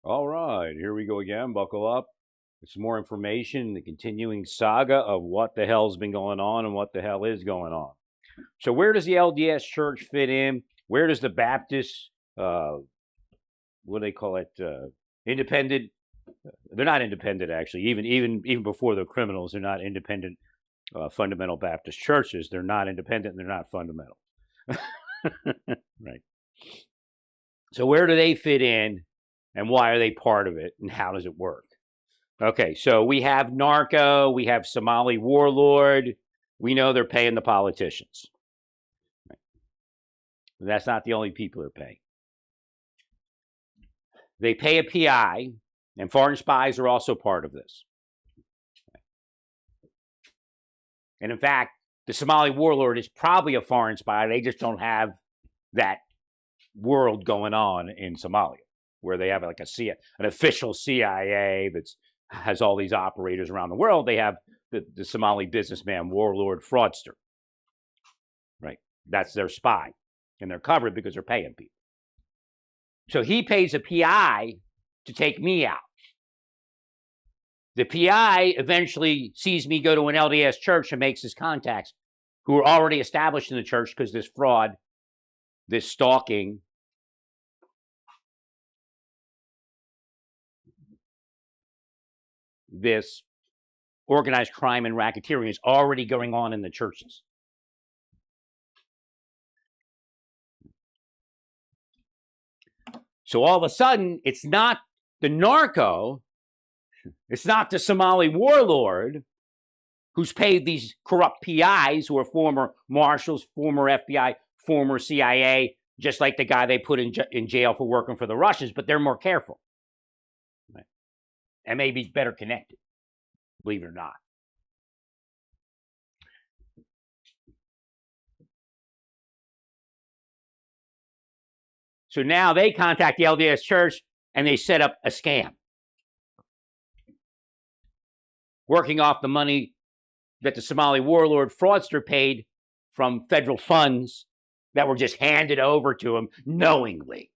All right, here we go again. Buckle up. It's more information, the continuing saga of what the hell's been going on and what the hell is going on. So, where does the LDS Church fit in? Where does the Baptist, what do they call it, independent? They're not independent, actually. Even before they're criminals, they're not independent. Fundamental Baptist churches. They're not independent. And they're not fundamental. Right. So, where do they fit in? And why are they part of it, and how does it work? Okay, so we have narco, we have Somali warlord. We know they're paying the politicians. Right. That's not the only people they're paying. They pay a PI, and foreign spies are also part of this. And in fact, the Somali warlord is probably a foreign spy. They just don't have that world going on in Somalia, where they have like an official CIA that has all these operators around the world. They have the Somali businessman, warlord, fraudster. Right? That's their spy. And they're covered because they're paying people. So he pays a PI to take me out. The PI eventually sees me go to an LDS church and makes his contacts, who are already established in the church because this fraud, this stalking, this organized crime and racketeering is already going on in the churches. So all of a sudden, it's not the narco, it's not the Somali warlord who's paid these corrupt PIs who are former marshals, former FBI, former CIA, just like the guy they put in jail for working for the Russians, but they're more careful. Right? And maybe better connected, believe it or not. So now they contact the LDS Church and they set up a scam, working off the money that the Somali warlord fraudster paid from federal funds that were just handed over to him knowingly.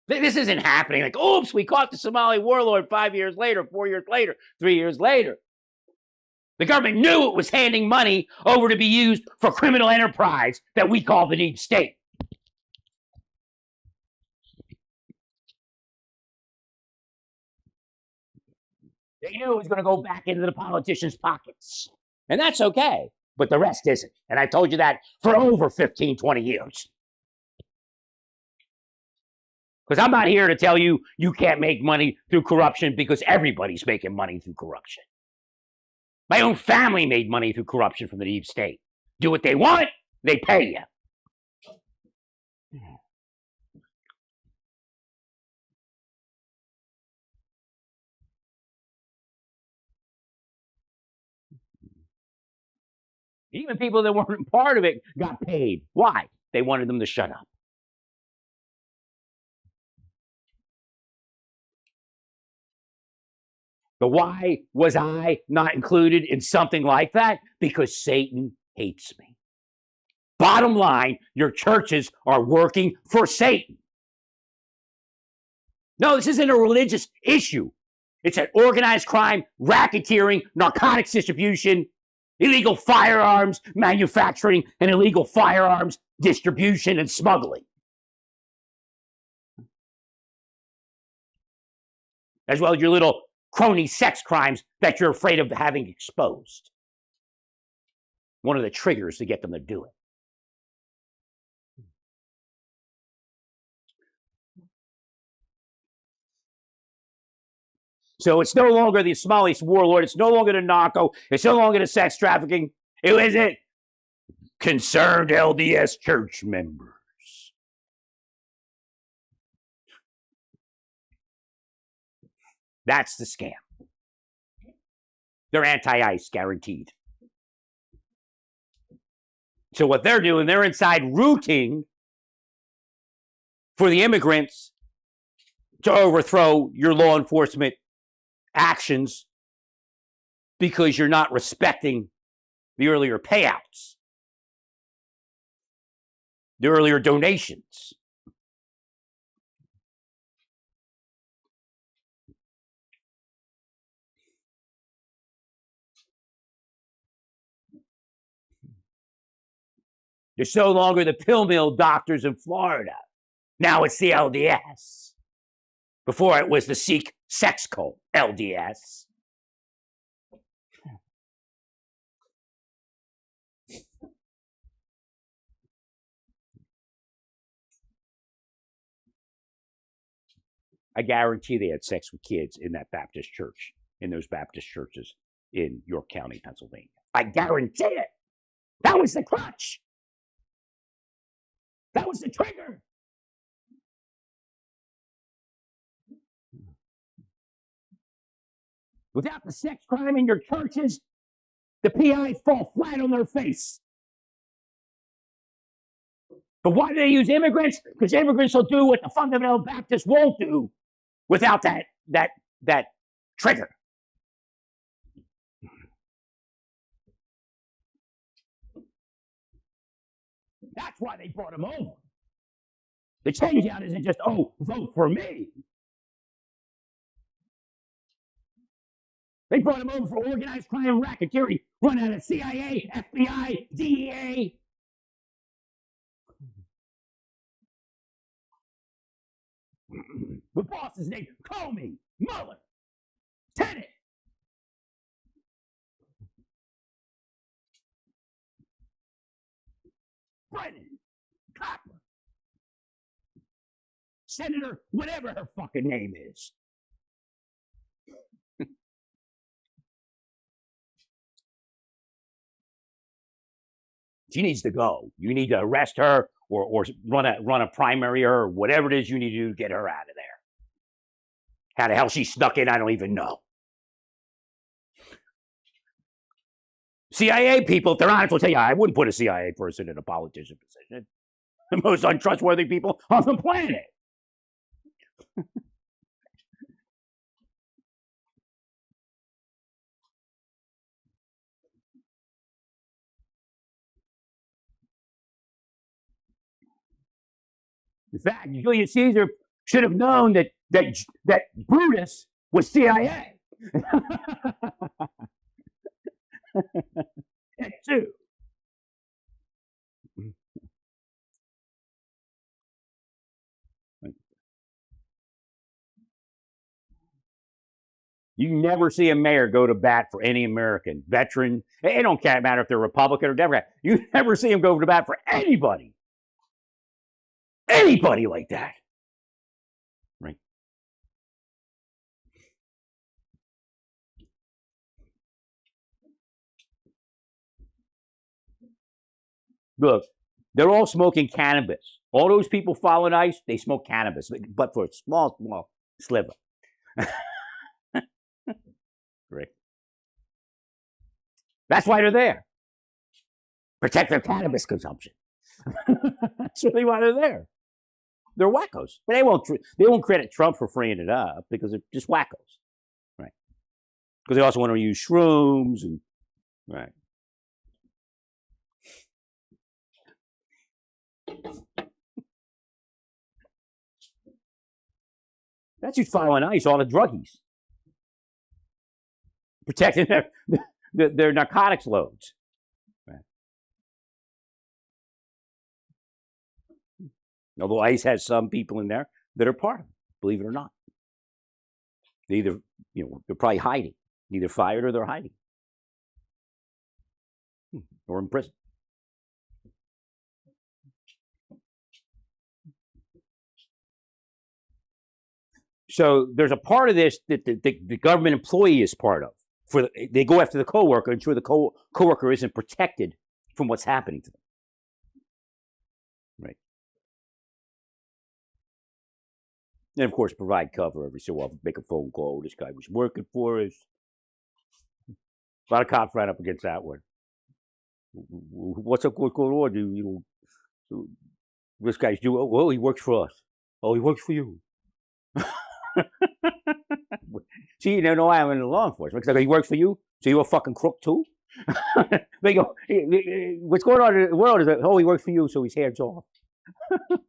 This isn't happening like, oops, we caught the Somali warlord 5 years later, 4 years later, 3 years later. The government knew it was handing money over to be used for criminal enterprise that we call the deep state. They knew it was going to go back into the politicians' pockets. And that's okay. But the rest isn't. And I've told you that for over 15, 20 years. Because I'm not here to tell you you can't make money through corruption, because everybody's making money through corruption. My own family made money through corruption from the deep state. Do what they want, they pay you. Even people that weren't part of it got paid. Why? They wanted them to shut up. But why was I not included in something like that? Because Satan hates me. Bottom line, your churches are working for Satan. No, this isn't a religious issue. It's an organized crime, racketeering, narcotics distribution, illegal firearms manufacturing, and illegal firearms distribution and smuggling. As well as your little crony sex crimes that you're afraid of having exposed. One of the triggers to get them to do it. So it's no longer the Somali warlord. It's no longer the narco. It's no longer the sex trafficking. Who is it? Concerned LDS church members. That's the scam. They're anti-ICE, guaranteed. So what they're doing, they're inside rooting for the immigrants to overthrow your law enforcement actions because you're not respecting the earlier payouts, the earlier donations. There's no longer the pill mill doctors in Florida. Now it's the LDS. Before it was the Sikh sex cult, LDS. I guarantee they had sex with kids in that Baptist church, in those Baptist churches in York County, Pennsylvania. I guarantee it. That was the crutch. That was the trigger. Without the sex crime in your churches, the PIs fall flat on their face. But why do they use immigrants? Because immigrants will do what the fundamental Baptists won't do without that trigger. That's why they brought him over. The change out isn't just, oh, vote for me. They brought him over for organized crime and racketeering, run out of CIA, FBI, DEA. The boss's name, Comey, Mueller, Tenet. Brennan, Copper, Senator, whatever her fucking name is. She needs to go. You need to arrest her or run a primary or whatever it is you need to do to get her out of there. How the hell she snuck in, I don't even know. CIA people, if they're honest, will tell you, I wouldn't put a CIA person in a politician position. The most untrustworthy people on the planet. In fact, Julius Caesar should have known that Brutus was CIA. That too. You never see a mayor go to bat for any American veteran. It don't matter if they're Republican or Democrat. You never see him go to bat for anybody. Anybody like that. Right. Look, they're all smoking cannabis. All those people following ICE, they smoke cannabis, but for a small sliver. Great. That's why they're there. Protect their cannabis consumption. That's really why they're there. They're wackos, but they won't credit Trump for freeing it up because they're just wackos, right? Because they also want to use shrooms and right. That's who's following ICE, all the druggies, protecting their narcotics loads. Right. Although ICE has some people in there that are part of it, believe it or not. They either, they're probably hiding, either fired or they're hiding, or in prison. So there's a part of this that the government employee is part of. They go after the coworker, ensure the coworker isn't protected from what's happening to them. Right. And of course, provide cover every so often. Make a phone call. This guy was working for us. A lot of cops ran up against that one. What's up? What's going on? This guy's doing. Oh, he works for us. Oh, he works for you. See, you know why I'm in law enforcement because he works for you. So you're a fucking crook too. They go, what's going on in the world is that he works for you, so he's hands off.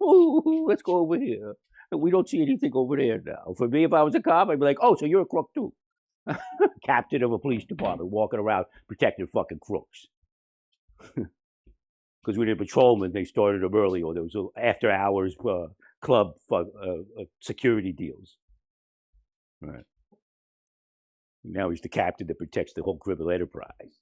Ooh, let's go over here. We don't see anything over there now. For me, if I was a cop, I'd be like, oh, so you're a crook too. Captain of a police department walking around protecting fucking crooks. because we did patrolmen. They started them early, or there was after hours club security deals. Right. Now he's the captain that protects the whole criminal enterprise.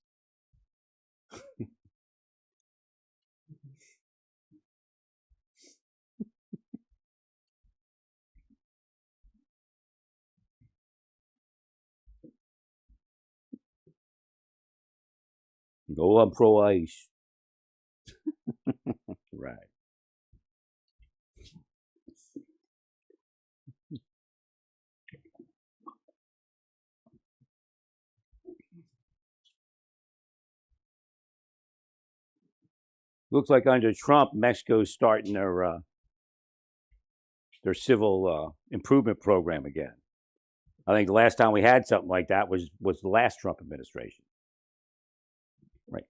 Go on pro ice. Right. Looks like under Trump, Mexico's starting their civil improvement program again. I think the last time we had something like that was the last Trump administration. Right.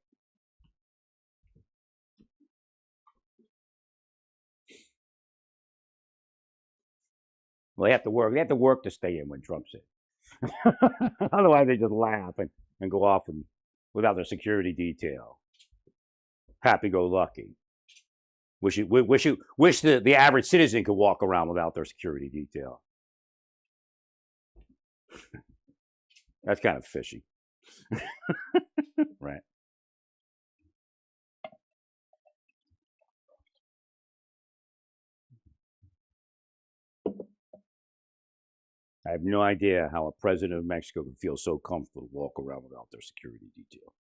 Well, they have to work. They have to work to stay in when Trump's in. Otherwise, they just laugh and go off and without their security detail. Happy-go-lucky. Wish the average citizen could walk around without their security detail. That's kind of fishy. Right. I have no idea how a president of Mexico can feel so comfortable to walk around without their security detail,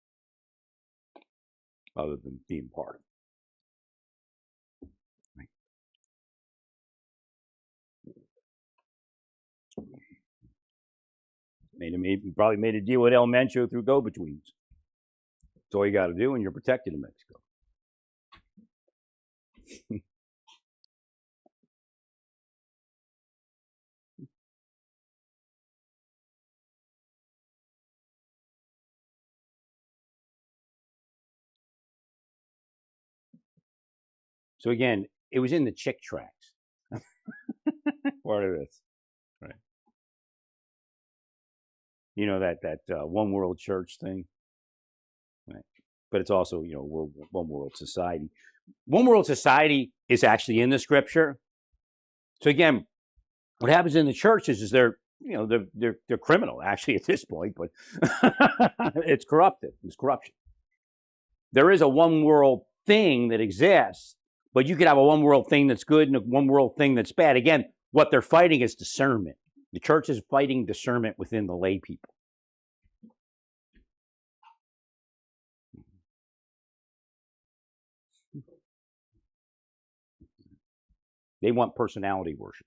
other than being part of it. Probably made a deal with El Mencho through go-betweens. That's all you got to do when you're protected in Mexico. So again, it was in the chick tracts. Part of this, right? You know that one world church thing, right? But it's also one world society. One world society is actually in the scripture. So again, what happens in the churches is they're criminal actually at this point, but it's corrupted. It's corruption. There is a one world thing that exists, but you could have a one world thing that's good and a one world thing that's bad. Again, what they're fighting is discernment. The church is fighting discernment within the lay people. They want personality worship.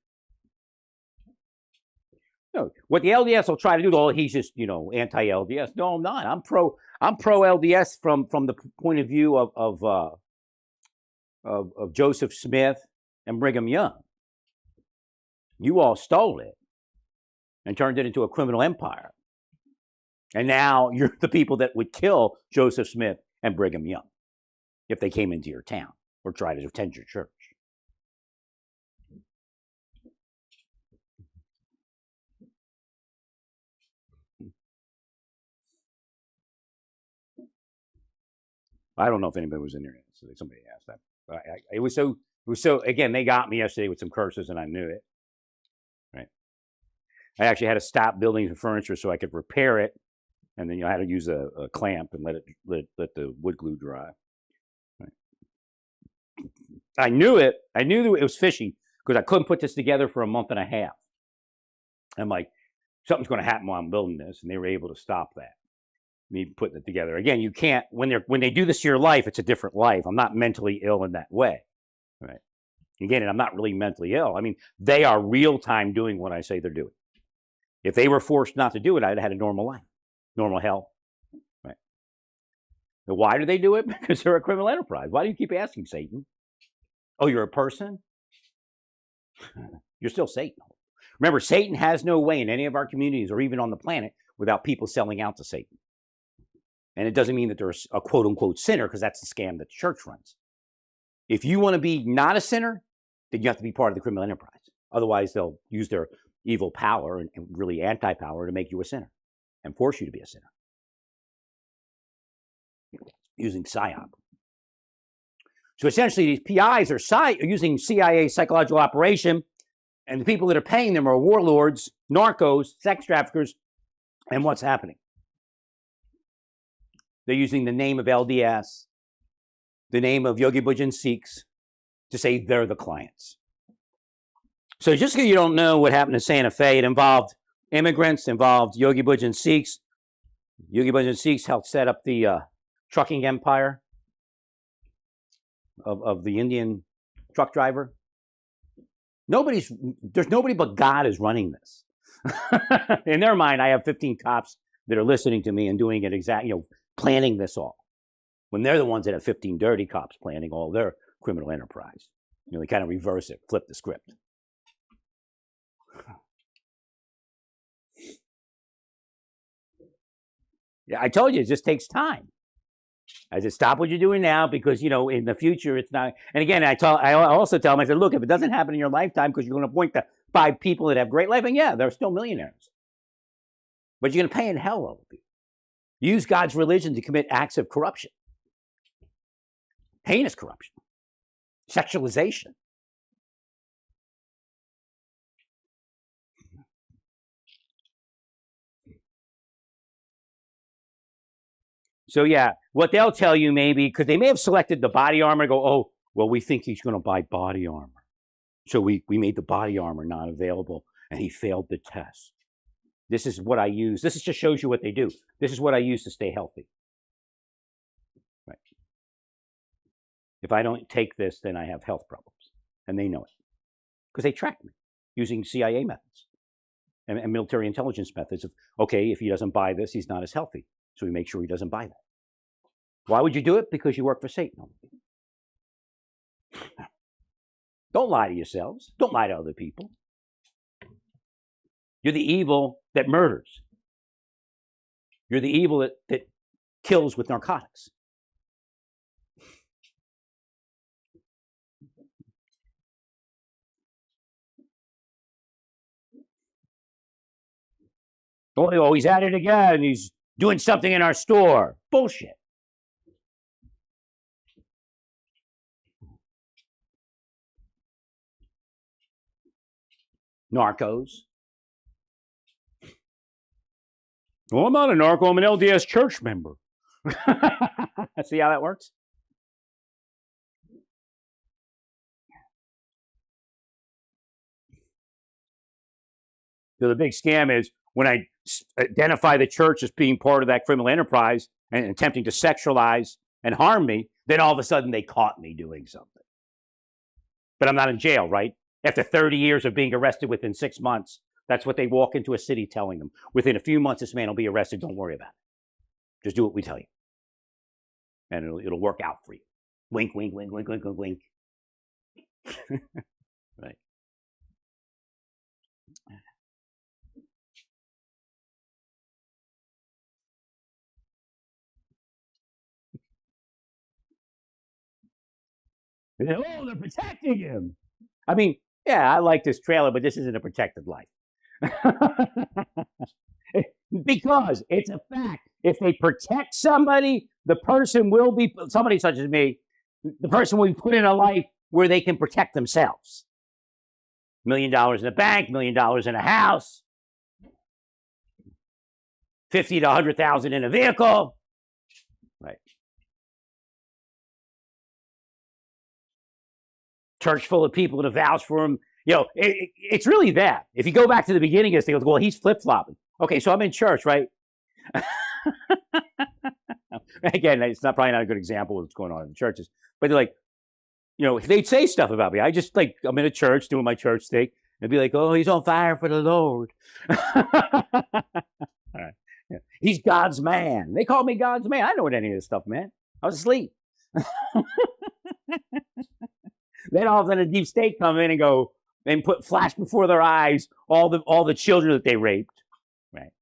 No, what the LDS will try to do, though, he's just anti-LDS. No, I'm not. I'm pro LDS from the point of view of Joseph Smith and Brigham Young. You all stole it and turned it into a criminal empire, and now you're the people that would kill Joseph Smith and Brigham Young if they came into your town or tried to attend your church. I don't know if anybody was in there. So somebody asked that. It was so. Again, they got me yesterday with some curses, and I knew it. Right. I actually had to stop building the furniture so I could repair it, and then I had to use a clamp and let the wood glue dry. Right. I knew it. I knew it was fishy because I couldn't put this together for a month and a half. I'm like, something's going to happen while I'm building this, and they were able to stop that. Me putting it together. Again, you can't when they do this to your life, it's a different life. I'm not mentally ill in that way. Right. Again, and I'm not really mentally ill. I mean, they are real time doing what I say they're doing. If they were forced not to do it, I'd have had a normal life, normal health. Right. Now, why do they do it? Because they're a criminal enterprise. Why do you keep asking, Satan? Oh, you're a person? You're still Satan. Remember, Satan has no way in any of our communities or even on the planet without people selling out to Satan. And it doesn't mean that they're a quote unquote sinner, because that's the scam that the church runs. If you want to be not a sinner, then you have to be part of the criminal enterprise. Otherwise, they'll use their evil power and really anti-power to make you a sinner and force you to be a sinner. Using PSYOP. So essentially, these PIs are using CIA psychological operation, and the people that are paying them are warlords, narcos, sex traffickers, and what's happening? They're using the name of LDS, the name of Yogi Bhajan and Sikhs to say they're the clients. So just because you don't know what happened in Santa Fe, it involved immigrants, involved Yogi Bhajan and Sikhs. Yogi Bhajan and Sikhs helped set up the trucking empire of the Indian truck driver. There's nobody but God is running this. In their mind, I have 15 cops that are listening to me and doing it exactly, planning this all. When they're the ones that have 15 dirty cops planning all their criminal enterprise. They kind of reverse it, flip the script. Yeah, I told you, it just takes time. I said, stop what you're doing now because, in the future, it's not. And again, I also tell them, I said, look, if it doesn't happen in your lifetime because you're going to point to 5 people that have great life, and yeah, they're still millionaires. But you're going to pay in hell over people. Use God's religion to commit acts of corruption. Heinous corruption. Sexualization. So yeah, what they'll tell you maybe, because they may have selected the body armor, go, oh, well, we think he's going to buy body armor. So we made the body armor not available, and he failed the test. This is what I use. This just shows you what they do. This is what I use to stay healthy. Right. If I don't take this, then I have health problems. And they know it. Because they track me using CIA methods and military intelligence methods of, okay, if he doesn't buy this, he's not as healthy. So we make sure he doesn't buy that. Why would you do it? Because you work for Satan. Don't lie to yourselves. Don't lie to other people. You're the evil that murders. You're the evil that kills with narcotics. Oh, he's at it again. He's doing something in our store. Bullshit. Narcos. Well, I'm not a narco. I'm an LDS church member. See how that works? So the big scam is when I identify the church as being part of that criminal enterprise and attempting to sexualize and harm me, then all of a sudden they caught me doing something. But I'm not in jail, right? After 30 years of being arrested within 6 months, that's what they walk into a city telling them. Within a few months, this man will be arrested. Don't worry about it. Just do what we tell you. And it'll work out for you. Wink, wink, wink, wink, wink, wink, wink. Right. Oh, they're protecting him. I mean, yeah, I like this trailer, but this isn't a protected life. Because it's a fact. If they protect somebody, the person will be, somebody such as me, the person will be put in a life where they can protect themselves. $1 million in a bank, $1 million in a house, 50 to 100,000 in a vehicle. Right. Church full of people to vouch for him. It's really that. If you go back to the beginning of this, they go, well, he's flip-flopping. Okay, so I'm in church, right? Again, it's probably not a good example of what's going on in the churches. But they're like, if they'd say stuff about me, I'm in a church doing my church thing, and be like, oh, he's on fire for the Lord. All right. Yeah. He's God's man. They call me God's man. I know what any of this stuff, man. I was asleep. Then all of a sudden, a deep state come in and go and flash before their eyes all the children that they raped, right?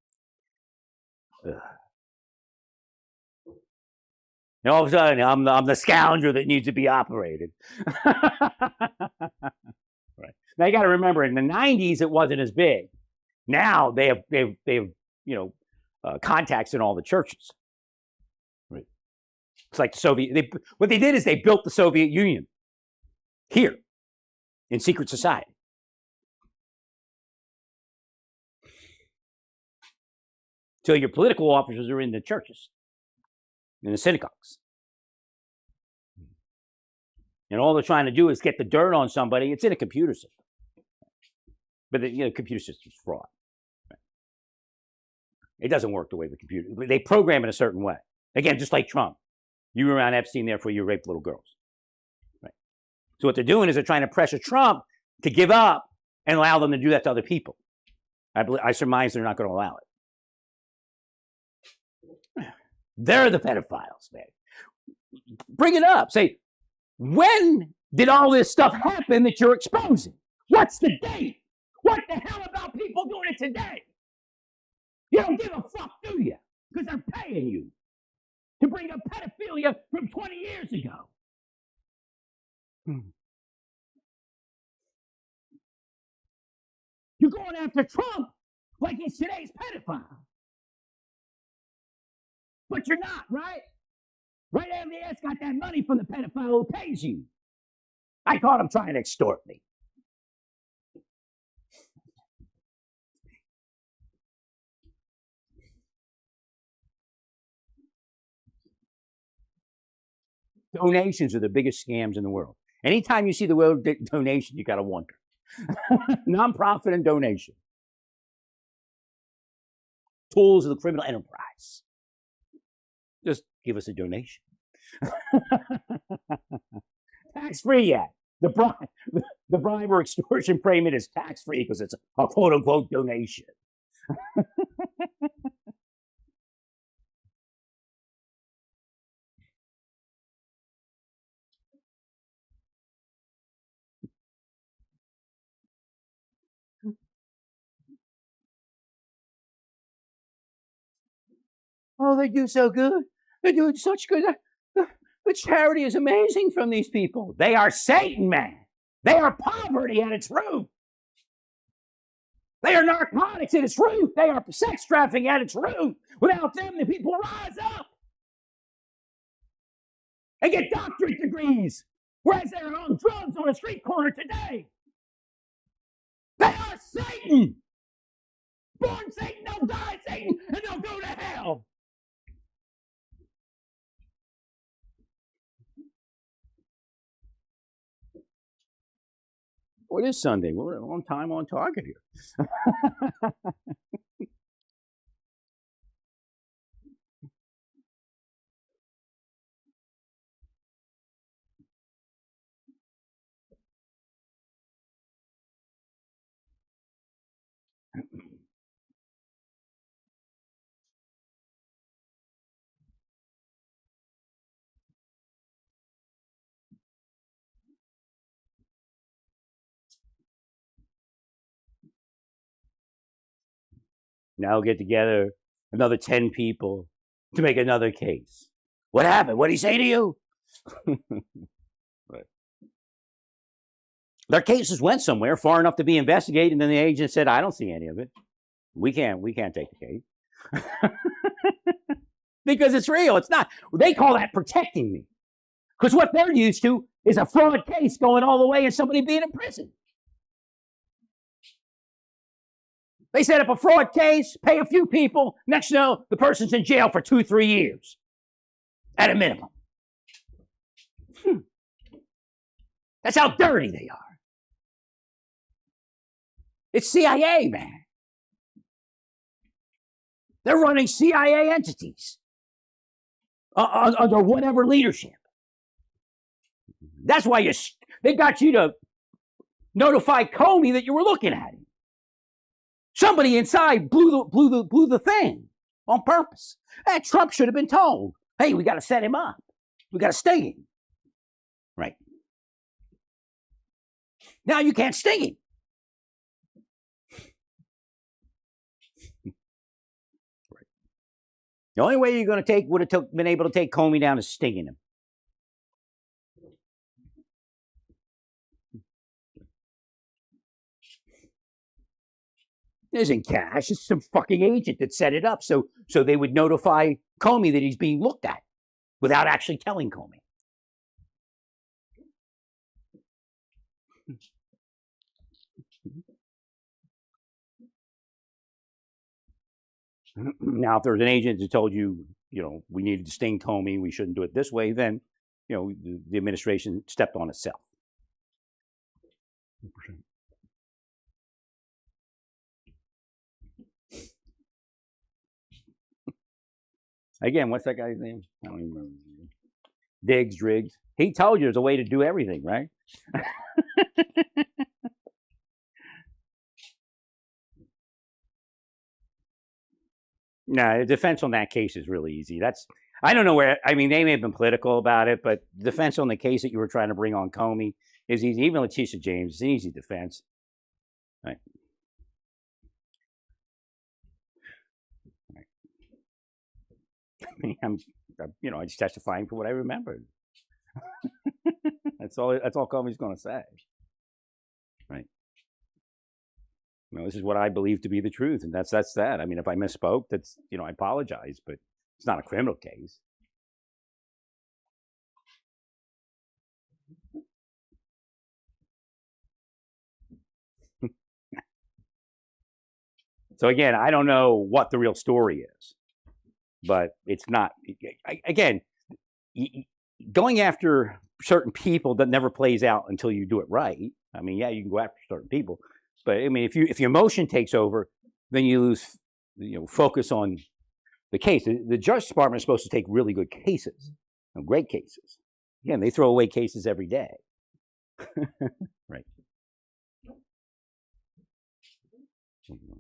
Ugh. And all of a sudden, I'm the scoundrel that needs to be operated. Right. Now you got to remember, in the '90s, it wasn't as big. Now they have contacts in all the churches. Right. It's like the Soviet. What they did is they built the Soviet Union here in secret society. So your political officers are in the churches, in the synagogues. And all they're trying to do is get the dirt on somebody. It's in a computer system. But the computer system's fraud. It doesn't work the way the computer. They program it a certain way. Again, just like Trump. You were around Epstein, therefore you raped little girls. Right. So what they're doing is they're trying to pressure Trump to give up and allow them to do that to other people. I surmise they're not going to allow it. They're the pedophiles, man. Bring it up. Say, when did all this stuff happen that you're exposing? What's the date? What the hell about people doing it today? You don't give a fuck, do you? Because they're paying you to bring up pedophilia from 20 years ago. You're going after Trump like he's today's pedophile. But you're not, right? Right after the ass got that money from the pedophile who pays you. I caught him trying to extort me. Donations are the biggest scams in the world. Anytime you see the word donation, you got to wonder. Nonprofit and donation. Tools of the criminal enterprise. Just give us a donation. Tax-free yet. The bribe or extortion payment is tax-free because it's a quote-unquote donation. Oh, they do so good. They're doing such good. The charity is amazing from these people. They are Satan, man. They are poverty at its root. They are narcotics at its root. They are sex trafficking at its root. Without them, the people rise up and get doctorate degrees, whereas they're on drugs on a street corner today. They are Satan. Born Satan, they'll die Satan, and they'll go to hell. What is Sunday? We're on time, on target here. Now get together another 10 people to make another case. What happened? What did he say to you? Right. Their cases went somewhere far enough to be investigated, and then the agent said, I don't see any of it. We can't take the case. Because it's real. It's not. They call that protecting me. Because what they're used to is a fraud case going all the way and somebody being in prison. They set up a fraud case, pay a few people. Next you know, the person's in jail for 2-3 years at a minimum. That's how dirty they are. It's CIA, man. They're running CIA entities under whatever leadership. That's why they got you to notify Comey that you were looking at him. Somebody inside blew the thing on purpose. Hey, Trump should have been told, hey, we got to set him up. We got to sting him. Right. Now you can't sting him. Right. The only way you're going to would have been able to take Comey down is stinging him. It isn't cash. It's some fucking agent that set it up so they would notify Comey that he's being looked at. without actually telling Comey. Now, if there's an agent who told you, we needed to sting Comey, we shouldn't do it this way, then, the administration stepped on itself. Again, what's that guy's name? I don't even remember. Driggs. He told you there's a way to do everything, right? No, the defense on that case is really easy. I don't know where, they may have been political about it, but the defense on the case that you were trying to bring on Comey is easy. Even Letitia James is an easy defense. Right. I'm just testifying for what I remembered. That's all Comey's going to say. Right. This is what I believe to be the truth, and that's that. If I misspoke, that's, I apologize, but it's not a criminal case. So again, I don't know what the real story is, but it's not. Again, going after certain people that never plays out until you do it right. Yeah, you can go after certain people, but if your emotion takes over, then you lose, focus on the case. The Justice Department is supposed to take really good cases, great cases. Again, they throw away cases every day. Right.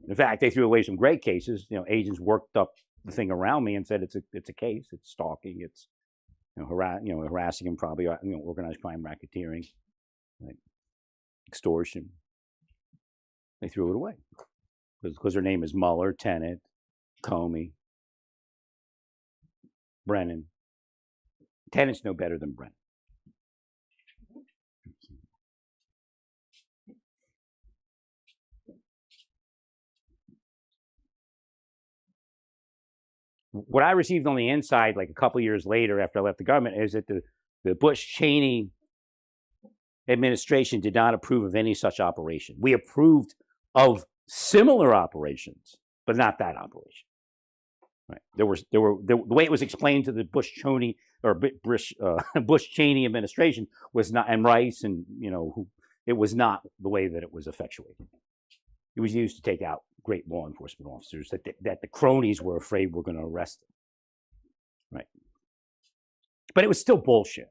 In fact, they threw away some great cases. Agents worked up the thing around me and said it's a case, it's stalking, it's harassing him, probably organized crime, racketeering, right? Extortion. They threw it away because their name is Mueller, Tenet, Comey, Brennan. Tenet's no better than Brennan. What I received on the inside, like a couple years later after I left the government, is that the Bush-Cheney administration did not approve of any such operation. We approved of similar operations, but not that operation. Right? The way it was explained to the Bush-Cheney or Bush-Cheney administration was not, and Rice, and it was not the way that it was effectuated. It was used to take out great law enforcement officers that the cronies were afraid were going to arrest them. Right. But it was still bullshit.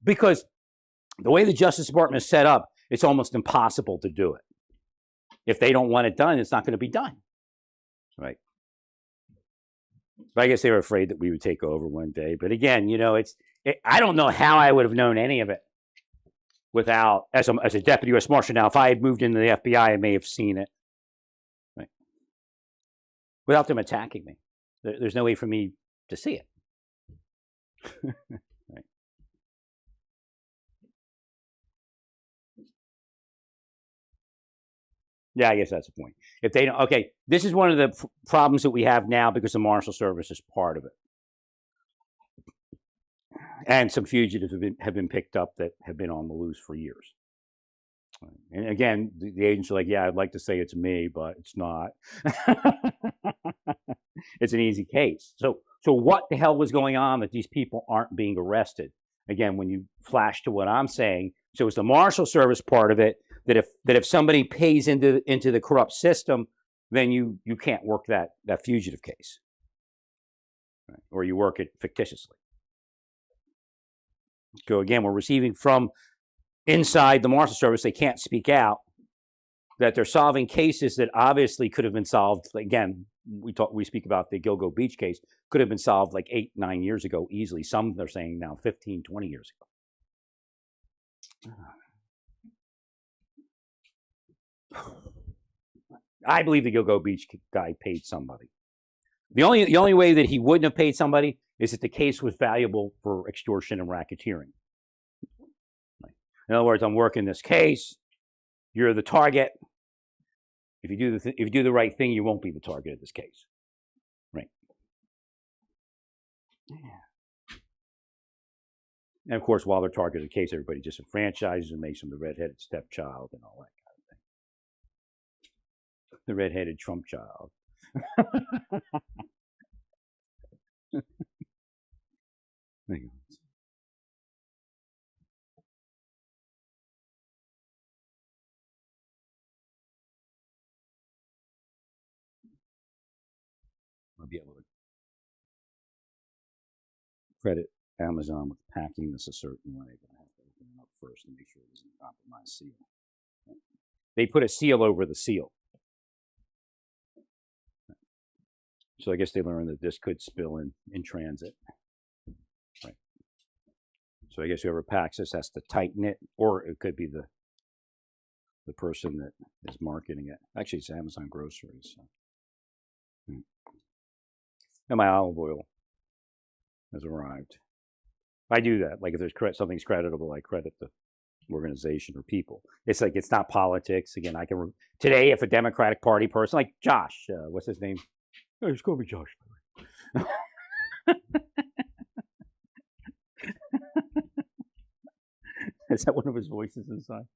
Because the way the Justice Department is set up, it's almost impossible to do it. If they don't want it done, it's not going to be done. Right. But I guess they were afraid that we would take over one day. But again, I don't know how I would have known any of it without, as a deputy U.S. Marshal. Now, if I had moved into the FBI, I may have seen it. Right. Without them attacking me. There's no way for me to see it. Right. Yeah, I guess that's the point. If they don't, okay, this is one of the problems that we have now because the Marshal Service is part of it. And some fugitives have been picked up that have been on the loose for years. And again, the agents are like, yeah, I'd like to say it's me, but it's not. It's an easy case. So what the hell was going on that these people aren't being arrested? Again, when you flash to what I'm saying, so it's the Marshal Service part of it, that if somebody pays into the corrupt system, then you can't work that fugitive case. Right? Or you work it fictitiously. So again, we're receiving from inside the Marshal Service, they can't speak out, that they're solving cases that obviously could have been solved. Again, we speak about the Gilgo Beach case, could have been solved like 8-9 years ago easily. Some they're saying now 15-20 years ago. I believe the Gilgo Beach guy paid somebody. The only way that he wouldn't have paid somebody is that the case was valuable for extortion and racketeering. In other words, I'm working this case. You're the target. If you do the right thing, you won't be the target of this case. Right. Yeah. And of course, while they're targeting the case, everybody disenfranchises and makes him the redheaded stepchild and all that kind of thing. The redheaded Trump child. I'll be able to credit Amazon with packing this a certain way, but I have to open it up first and make sure it doesn't compromise seal. They put a seal over the seal. So I guess they learned that this could spill in transit. Right. So I guess whoever packs this has to tighten it, or it could be the person that is marketing it. Actually, it's Amazon groceries. So. And my olive oil has arrived. I do that. Like if there's something's creditable, I credit the organization or people. It's like it's not politics. Again, I can today if a Democratic Party person like Josh, what's his name? Oh, it's gonna be Josh. Is that one of his voices inside?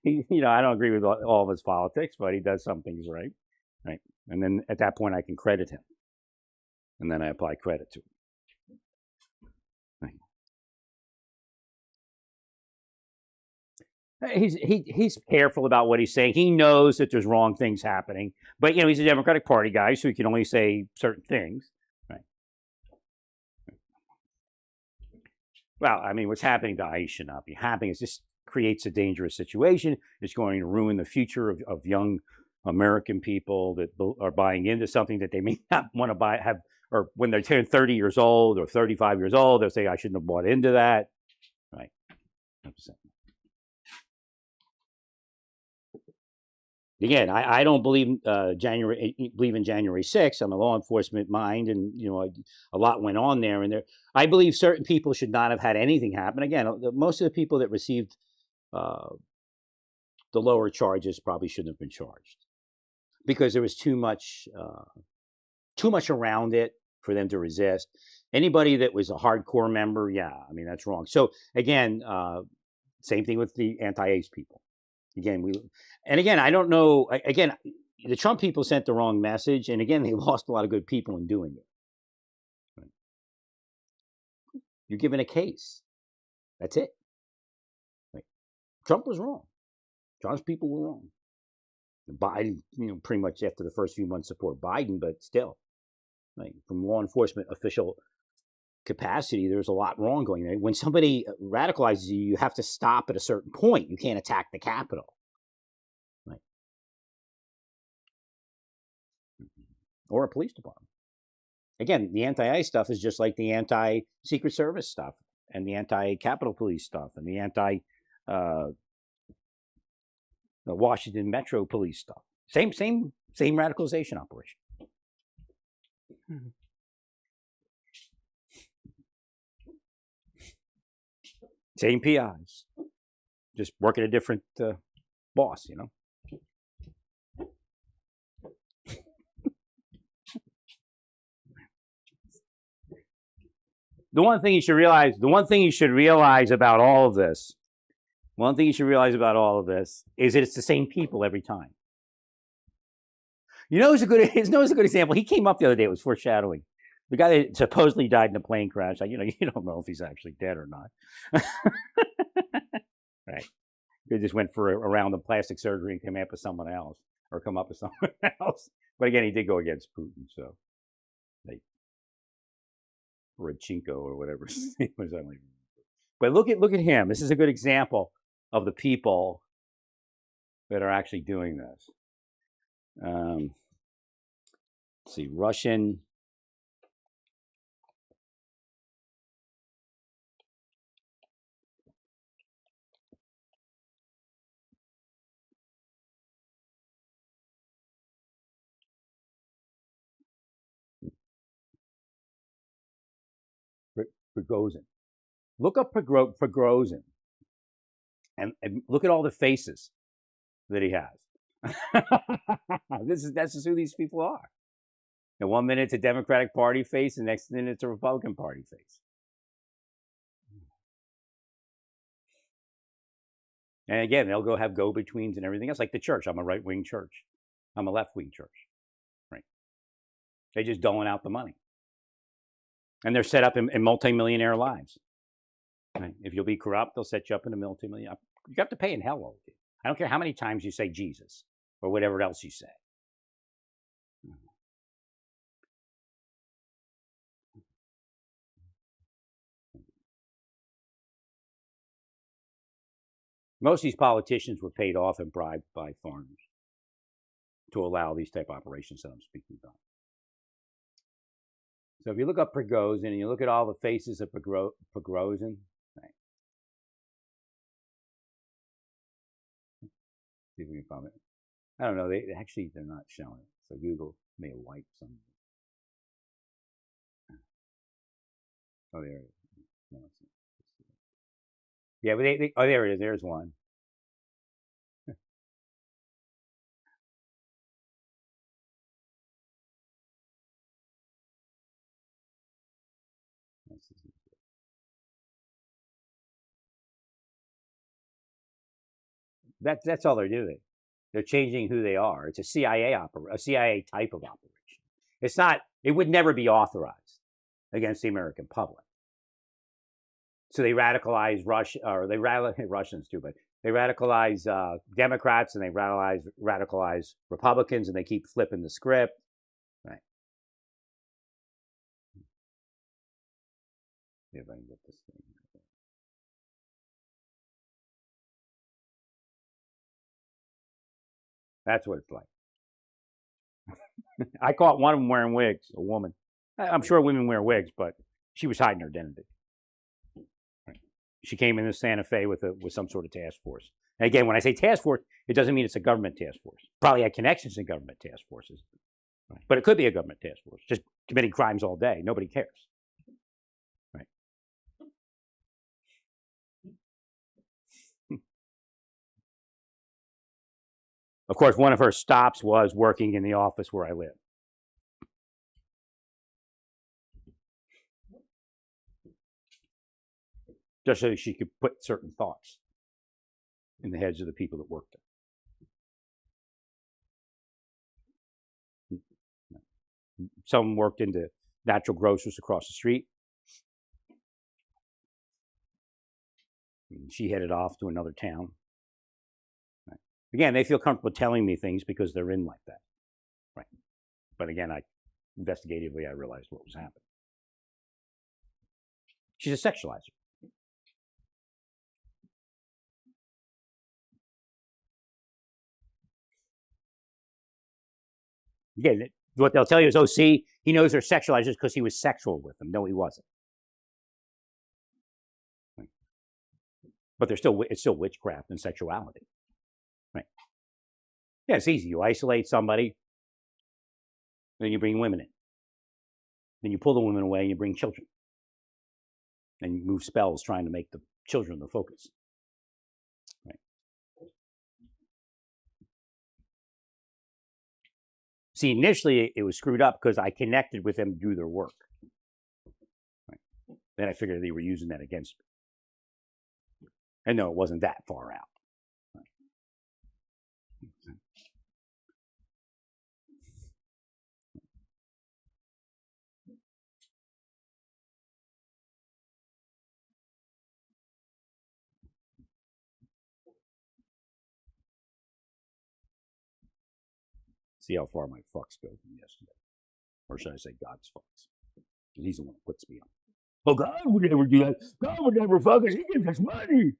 I don't agree with all of his politics, but he does some things right. Right. And then at that point, I can credit him. And then I apply credit to him. Right. He's careful about what he's saying. He knows that there's wrong things happening. But, he's a Democratic Party guy, so he can only say certain things. Right. Well, I mean, what's happening to ICE should not be happening. It just creates a dangerous situation. It's going to ruin the future of young American people that are buying into something that they may not want to or when they're 30 years old or 35 years old, they'll say, I shouldn't have bought into that. Right. Again, I don't believe believe in January 6th. I'm a law enforcement mind, and a lot went on there. And I believe certain people should not have had anything happen. Again, most of the people that received the lower charges probably shouldn't have been charged because there was too much around it for them to resist. Anybody that was a hardcore member, I mean that's wrong. So again, same thing with the anti-ACE people. Again, I don't know. Again, the Trump people sent the wrong message, and again, they lost a lot of good people in doing it. Right. You're given a case. That's it. Right. Trump was wrong. Trump's people were wrong. Biden, pretty much after the first few months support Biden, but still, like from law enforcement official capacity, there's a lot wrong going there. When somebody radicalizes you, you have to stop at a certain point. You can't attack the Capitol. Right. Or a police department. Again, the anti-ICE stuff is just like the anti-Secret Service stuff and the anti-Capitol Police stuff and the the Washington Metro Police stuff. Same radicalization operation. Same PIs, just working a different boss, The one thing you should realize about all of this, is that it's the same people every time. It's a good example. He came up the other day. It was foreshadowing. The guy that supposedly died in a plane crash. You don't know if he's actually dead or not. Right. They just went for a round of plastic surgery and came up with someone else. But again, he did go against Putin, so Rodchenko or whatever his name was. But look at him. This is a good example of the people that are actually doing this. Let's see, Russian. Prigozhin. Look up Prigozhin and look at all the faces that he has. That's just who these people are. And 1 minute it's a Democratic Party face, the next minute it's a Republican Party face. And again, they'll go have go-betweens and everything else, like the church. I'm a right-wing church. I'm a left-wing church. Right? They just doling out the money. And they're set up in multi-millionaire lives. Right? If you'll be corrupt, they'll set you up in a multi-millionaire. You have to pay in hell over it. I don't care how many times you say Jesus or whatever else you say. Most of these politicians were paid off and bribed by foreigners to allow these type of operations that I'm speaking about. So if you look up Prigozhin and you look at all the faces of Prigozhin, right. See if we can find it. I don't know. They're not showing it. So Google may have wiped some. Oh, there it is. No, it's not. Yeah, but oh, there it is. There's one. That's all they're doing. They're changing who they are. It's a CIA type of operation. It's not. It would never be authorized against the American public. So they radicalize Russia, or they radicalize Russians too, but they radicalize Democrats and they radicalize Republicans, and they keep flipping the script. Right. See if I can get this thing. That's what it's like. I caught one of them wearing wigs, a woman. I'm sure women wear wigs, but she was hiding her identity. She came into Santa Fe with some sort of task force. And again, when I say task force, it doesn't mean it's a government task force. Probably had connections in government task forces. Right. But it could be a government task force, just committing crimes all day. Nobody cares. Right. Of course, one of her stops was working in the office where I live. Just so she could put certain thoughts in the heads of the people that worked there. Some worked into natural grocers across the street. She headed off to another town. Right. Again, they feel comfortable telling me things because they're in like that. Right. But again, investigatively, I realized what was happening. She's a sexualizer. Again, what they'll tell you is, oh, see, he knows they're sexualizers because he was sexual with them. No, he wasn't. Right. But it's still witchcraft and sexuality. Right. Yeah, it's easy. You isolate somebody, then you bring women in. Then you pull the women away and you bring children. And you move spells trying to make the children the focus. Right. See, initially it was screwed up because I connected with them to do their work. Right. Then I figured they were using that against me. And no, it wasn't that far out. Right. See how far my fucks go from yesterday. Or should I say God's fucks? Because he's the one that puts me on. Well, God would never do that. God would never fuck us. He gives us money.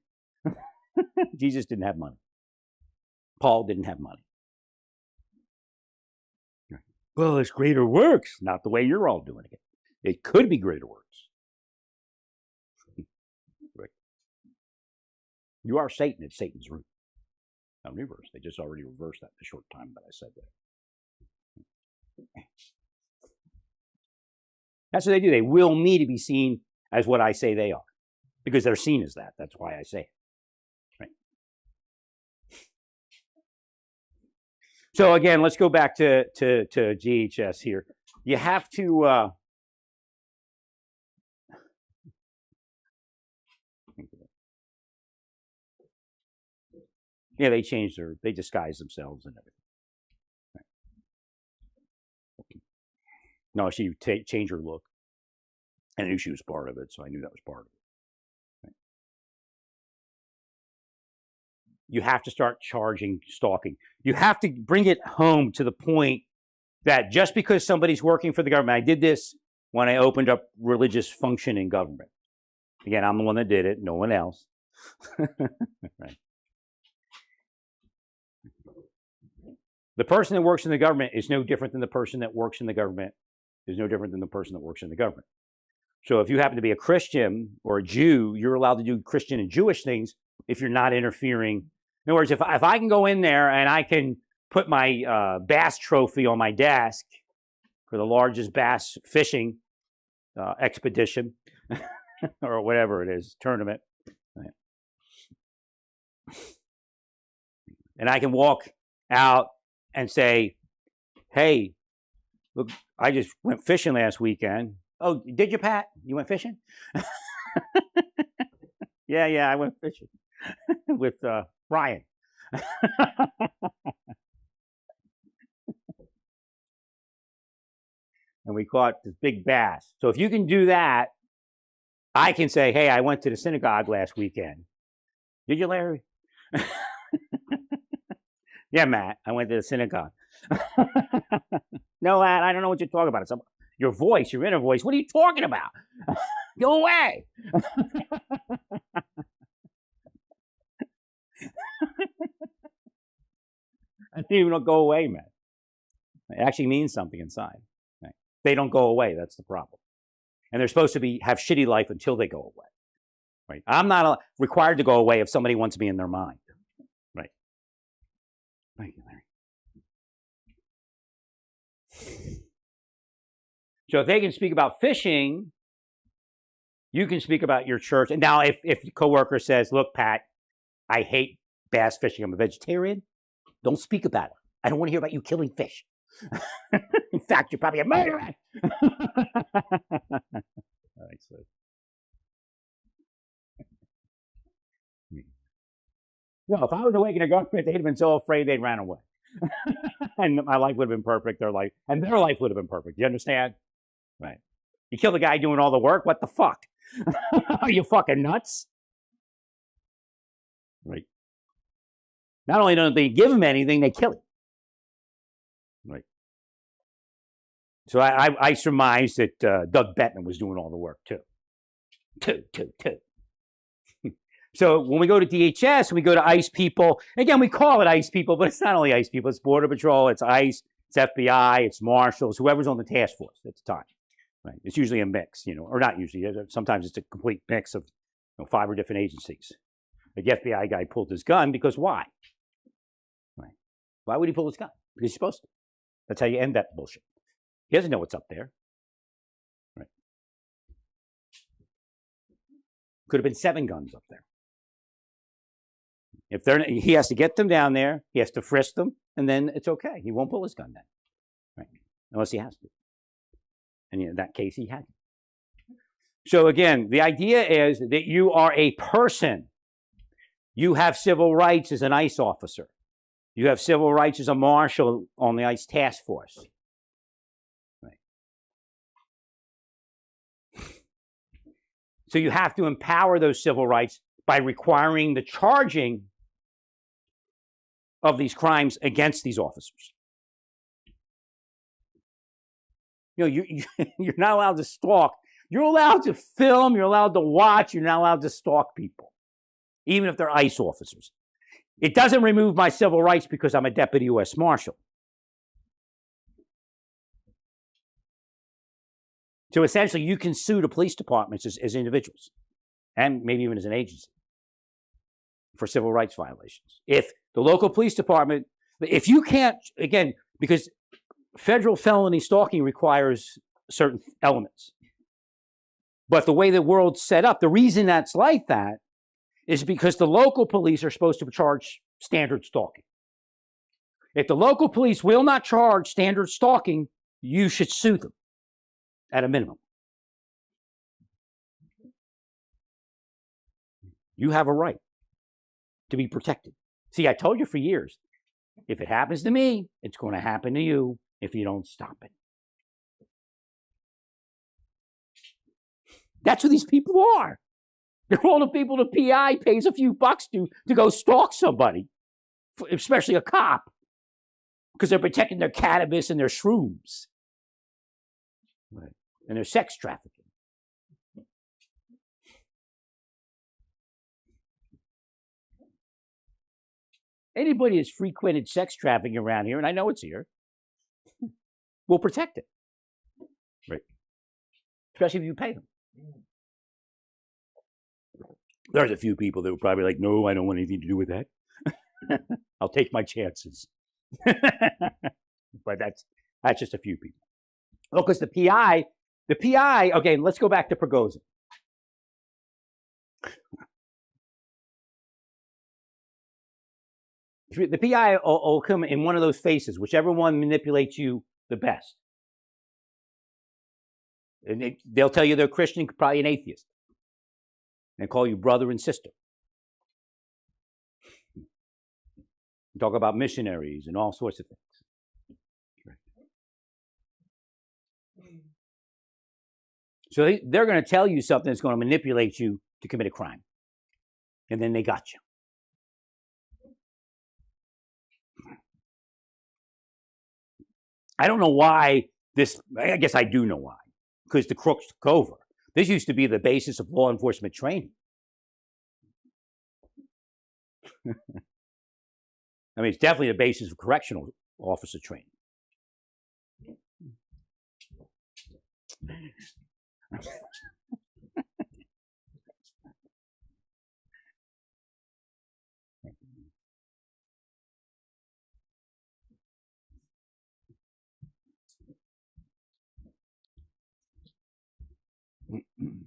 Jesus didn't have money. Paul didn't have money. Well, it's greater works. Not the way you're all doing it. It could be greater works. Right. You are Satan. It's Satan's root. Now, reverse. They just already reversed that in the short time that I said that. That's what they do. They will me to be seen as what I say they are, because they're seen as that. That's why I say it. Right. So again, let's go back to GHS here. you have to. Yeah, they disguise themselves and everything. Right. No, she changed her look. I knew she was part of it, so I knew that was part of it. Right. You have to start charging stalking. You have to bring it home to the point that just because somebody's working for the government, I did this when I opened up religious function in government. Again, I'm the one that did it, no one else. Right. The person that works in the government is no different than the person that works in the government is no different than the person that works in the government. So if you happen to be a Christian or a Jew, you're allowed to do Christian and Jewish things if you're not interfering. In other words, if I can go in there and I can put my bass trophy on my desk for the largest bass fishing expedition or whatever it is, tournament, right. And I can walk out and say, hey, look, I just went fishing last weekend. Oh, did you, Pat? You went fishing? Yeah, I went fishing with Brian. And we caught this big bass. So if you can do that, I can say, hey, I went to the synagogue last weekend. Did you, Larry? Yeah, Matt, I went to the synagogue. No, Matt, I don't know what you're talking about. It's your voice, your inner voice. What are you talking about? Go away. I didn't even go away, man. It actually means something inside. Right? They don't go away. That's the problem. And they're supposed to have shitty life until they go away. Right? I'm not required to go away if somebody wants me in their mind. Right? Thank you, Larry. So if they can speak about fishing, you can speak about your church. And now if the coworker says, look, Pat, I hate bass fishing. I'm a vegetarian. Don't speak about it. I don't want to hear about you killing fish. In fact, you're probably a murderer. No, if I was awake in a government, they'd have been so afraid they'd ran away. And my life would have been perfect. Their life would have been perfect. You understand? Right. You kill the guy doing all the work? What the fuck? Are you fucking nuts? Right. Not only don't they give him anything, they kill him. Right. So I surmised that Doug Bettman was doing all the work too. Two. So when we go to DHS, we go to ICE people. Again, we call it ICE people, but it's not only ICE people. It's Border Patrol, it's ICE, it's FBI, it's Marshals, whoever's on the task force at the time. Right? It's usually a mix, or not usually. Sometimes it's a complete mix of 5 or different agencies. The FBI guy pulled his gun because why? Right? Why would he pull his gun? Because he's supposed to. That's how you end that bullshit. He doesn't know what's up there. Right? Could have been 7 guns up there. He has to get them down there, he has to frisk them, and then it's okay. He won't pull his gun then. Right? Unless he has to. And in that case, he had to. So again, the idea is that you are a person. You have civil rights as an ICE officer. You have civil rights as a marshal on the ICE task force. Right. So you have to empower those civil rights by requiring the charging of these crimes against these officers. You're not allowed to stalk. You're allowed to film. You're allowed to watch. You're not allowed to stalk people, even if they're ICE officers. It doesn't remove my civil rights because I'm a deputy U.S. Marshal. So essentially, you can sue the police departments as individuals, and maybe even as an agency, for civil rights violations. If the local police department, if you can't, again, because federal felony stalking requires certain elements. But the way the world's set up, the reason that's like that is because the local police are supposed to charge standard stalking. If the local police will not charge standard stalking, you should sue them. at a minimum. You have a right to be protected. See, I told you for years, if it happens to me, it's going to happen to you if you don't stop it. That's who these people are. They're all the people the PI pays a few bucks to go stalk somebody, especially a cop, because they're protecting their cannabis and their shrooms. Right. And their sex trafficking. Anybody that's frequented sex trafficking around here, and I know it's here, will protect it. Right. Especially if you pay them. There's a few people that were probably like, no, I don't want anything to do with that. I'll take my chances. But that's just a few people. Well, because the PI, okay, let's go back to Prigozhin. The PI will come in one of those faces, whichever one manipulates you the best. And they'll tell you they're Christian, probably an atheist. And call you brother and sister. Talk about missionaries and all sorts of things. So they're going to tell you something that's going to manipulate you to commit a crime. And then they got you. I don't know why this, I guess I do know why. Because the crooks took over. This used to be the basis of law enforcement training. I mean, it's definitely the basis of correctional officer training.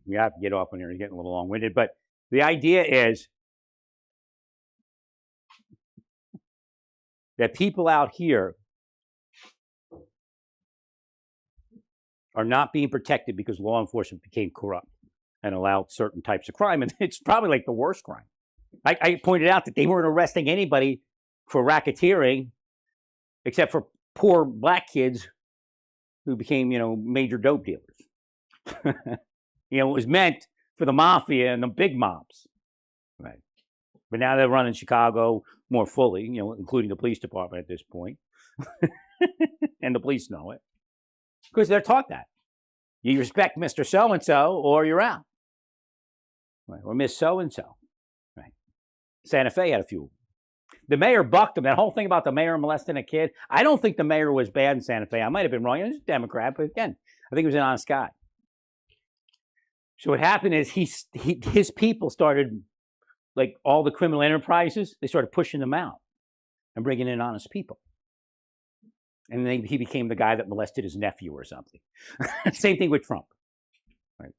We have to get off on here. It's getting a little long-winded, but the idea is that people out here are not being protected because law enforcement became corrupt and allowed certain types of crime. And it's probably like the worst crime. I pointed out that they weren't arresting anybody for racketeering except for poor black kids who became, major dope dealers. It was meant for the mafia and the big mobs. Right. But now they're running Chicago more fully, including the police department at this point. And the police know it. Because they're taught that. You respect Mr. So-and-so or you're out. Right. Or Miss So-and-so. Right. Santa Fe had a few. The mayor bucked them. That whole thing about the mayor molesting a kid. I don't think the mayor was bad in Santa Fe. I might have been wrong. He was a Democrat, but again, I think he was an honest guy. So what happened is his people started, like all the criminal enterprises, they started pushing them out and bringing in honest people. And then he became the guy that molested his nephew or something. Same thing with Trump. Right.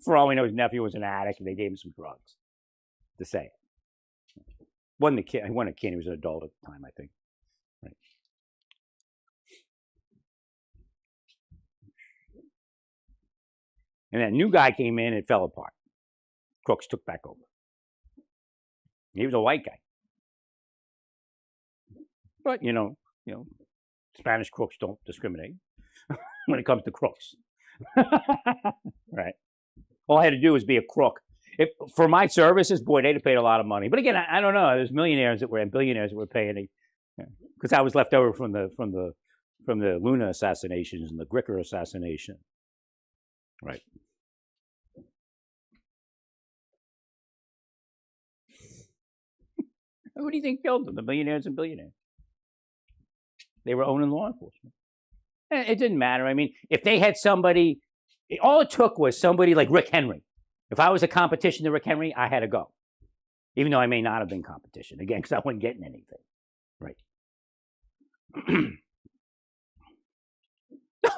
For all we know, his nephew was an addict and they gave him some drugs to say it. Wasn't a kid, he was an adult at the time, I think. Right. And that new guy came in and it fell apart. Crooks took back over. He was a white guy. But, Spanish crooks don't discriminate when it comes to crooks. Right. All I had to do was be a crook. For my services, boy, they'd have paid a lot of money. But again, I don't know. There's millionaires and billionaires that were paying. Because I was left over from the Luna assassinations and the Gricker assassination. Right. Who do you think killed them? The millionaires and billionaires. They were owning law enforcement. It didn't matter. I mean, if they had somebody, all it took was somebody like Rick Henry. If I was a competition to Rick Henry, I had to go. Even though I may not have been competition. Again, because I wasn't getting anything. Right.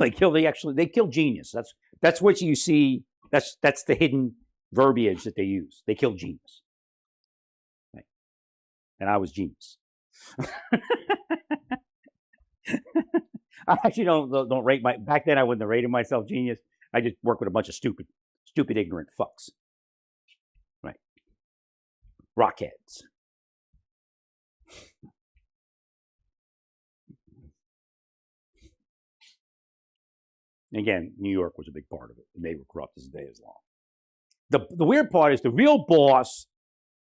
They kill genius. That's what you see. That's the hidden verbiage that they use. They kill genius. Right. And I was genius. I actually don't rate my. Back then, I wouldn't have rated myself genius. I just work with a bunch of stupid, ignorant fucks. Right. Rockheads. Again, New York was a big part of it, and they were corrupt as the day is long. The weird part is the real boss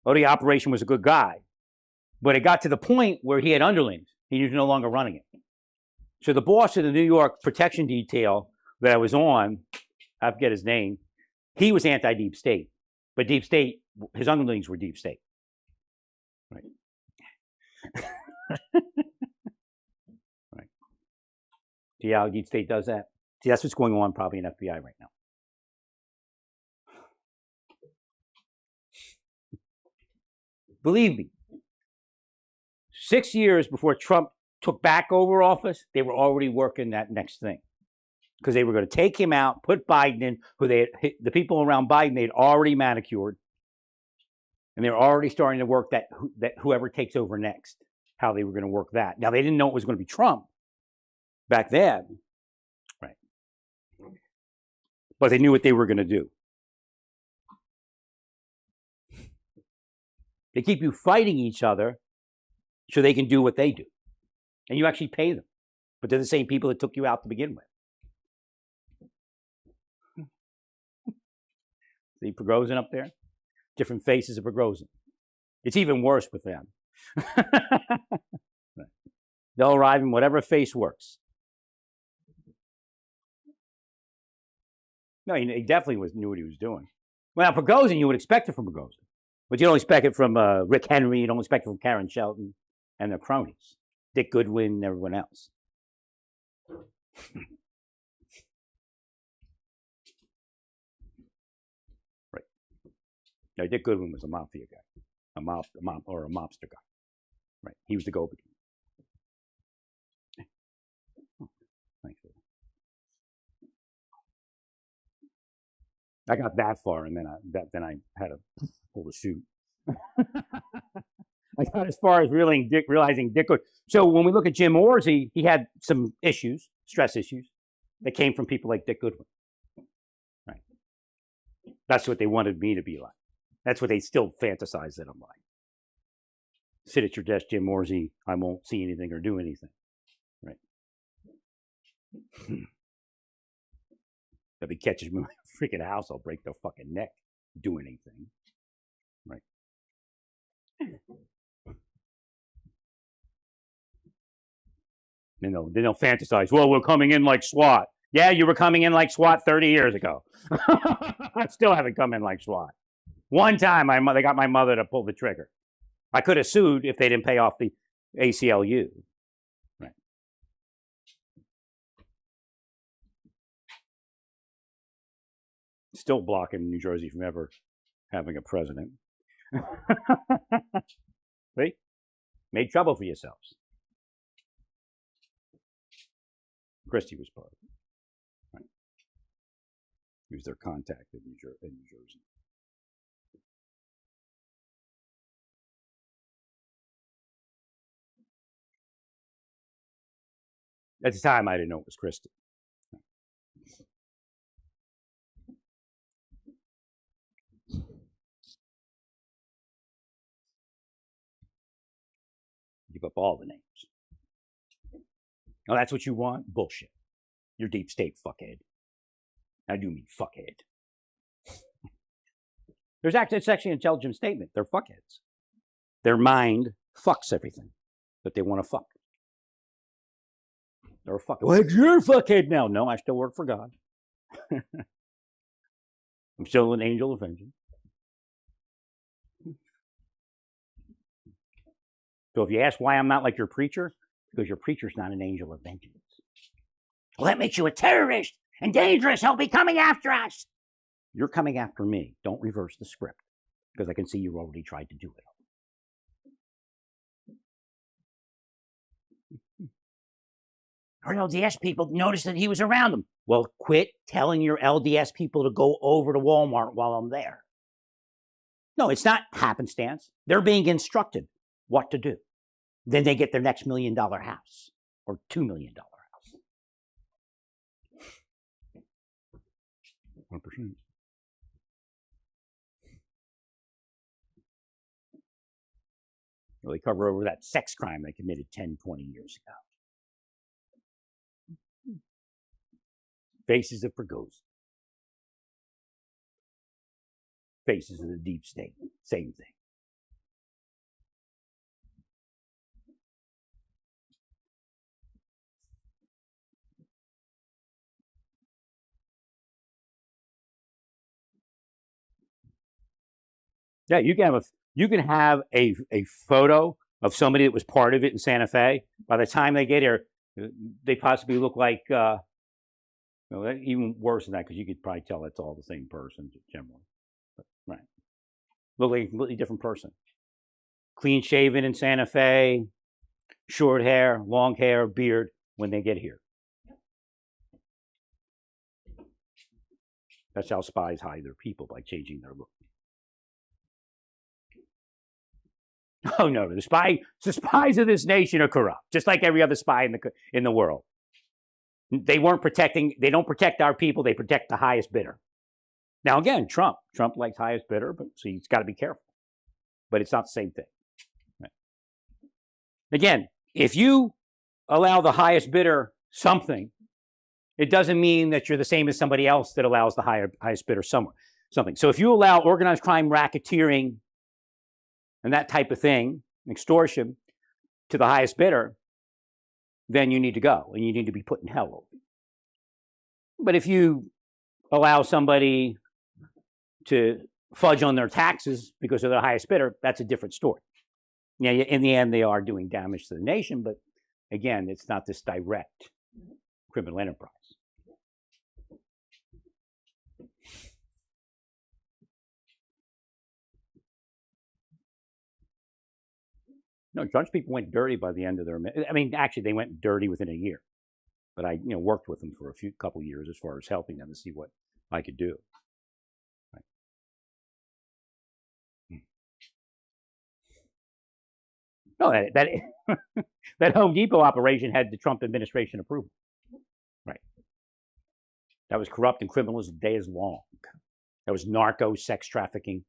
of the operation was a good guy, but it got to the point where he had underlings. He was no longer running it. So the boss of the New York protection detail that I was on, I forget his name, he was anti-deep state. But deep state, his underlings were deep state. Right. Right. See how deep state does that? See, that's what's going on probably in FBI right now. Believe me, 6 years before Trump took back over office, they were already working that next thing. Because they were going to take him out, put Biden in, the people around Biden they'd already manicured. And they were already starting to work that whoever takes over next, how they were going to work that. Now, they didn't know it was going to be Trump back then. Right. But they knew what they were going to do. They keep you fighting each other so they can do what they do. And you actually pay them. But they're the same people that took you out to begin with. See Prigozhin up there? Different faces of Prigozhin. It's even worse with them. They'll arrive in whatever face works. No, he definitely knew what he was doing. Well, now, Prigozhin, you would expect it from Prigozhin. But you don't expect it from Rick Henry. You don't expect it from Karen Shelton and their cronies. Dick Goodwin and everyone else. Right. Now, Dick Goodwin was a mafia guy. A mobster guy. Right. He was the go-between. Thanks. I got that far, and then I had to pull the chute. I got as far as realizing Dick. So when we look at Jim Orsi, he had some issues, stress issues, that came from people like Dick Goodwin. Right. That's what they wanted me to be like. That's what they still fantasize that I'm like. Sit at your desk, Jim Orsi. I won't see anything or do anything. Right. If he catches me in my freaking house, I'll break their fucking neck. Do anything. Right. Then they'll fantasize, well, we're coming in like SWAT. Yeah, you were coming in like SWAT 30 years ago. I still haven't come in like SWAT. One time, they got my mother to pull the trigger. I could have sued if they didn't pay off the ACLU. Right. Still blocking New Jersey from ever having a president. See? Made trouble for yourselves. Christie was part of it. Right. He was their contact in New Jersey. At the time, I didn't know it was Christie. Give up all the names. Oh, that's what you want? Bullshit. You're deep state, fuckhead. I do mean fuckhead. It's actually an intelligent statement. They're fuckheads. Their mind fucks everything that they want to fuck. They're a fuckhead. Well, you're a fuckhead now. No, I still work for God. I'm still an angel of vengeance. So if you ask why I'm not like your preacher, because your preacher's not an angel of vengeance. Well, that makes you a terrorist and dangerous. He'll be coming after us. You're coming after me. Don't reverse the script, because I can see you already tried to do it. Our LDS people noticed that he was around them. Well, quit telling your LDS people to go over to Walmart while I'm there. No, it's not happenstance. They're being instructed what to do. Then they get their next $1 million house or $2 million house. 100%. Really cover over that sex crime they committed 10, 20 years ago. Faces of Prigozhin. Faces of the deep state. Same thing. Yeah, you can have a photo of somebody that was part of it in Santa Fe. By the time they get here, they possibly look like even worse than that, because you could probably tell it's all the same person generally. But, right, look like a completely different person. Clean shaven in Santa Fe, short hair, long hair, beard when they get here. That's how spies hide their people, by changing their look. Oh no, the spies of this nation are corrupt, just like every other spy in the world. They don't protect our people, they protect the highest bidder. Now again, Trump likes highest bidder, but so he's got to be careful. But it's not the same thing. Right. Again, if you allow the highest bidder something, it doesn't mean that you're the same as somebody else that allows the highest bidder something. So if you allow organized crime, racketeering, and that type of thing, extortion, to the highest bidder, then you need to go, and you need to be put in hell over it. But if you allow somebody to fudge on their taxes because they're the highest bidder, that's a different story. Yeah, in the end, they are doing damage to the nation, but again, it's not this direct criminal enterprise. No, Drudge people went dirty by the end of their. I mean, actually, they went dirty within a year. But I, worked with them for a couple years as far as helping them to see what I could do. Right. No, that Home Depot operation had the Trump administration approval. Right. That was corrupt and criminal as the day is long. That was narco, sex trafficking,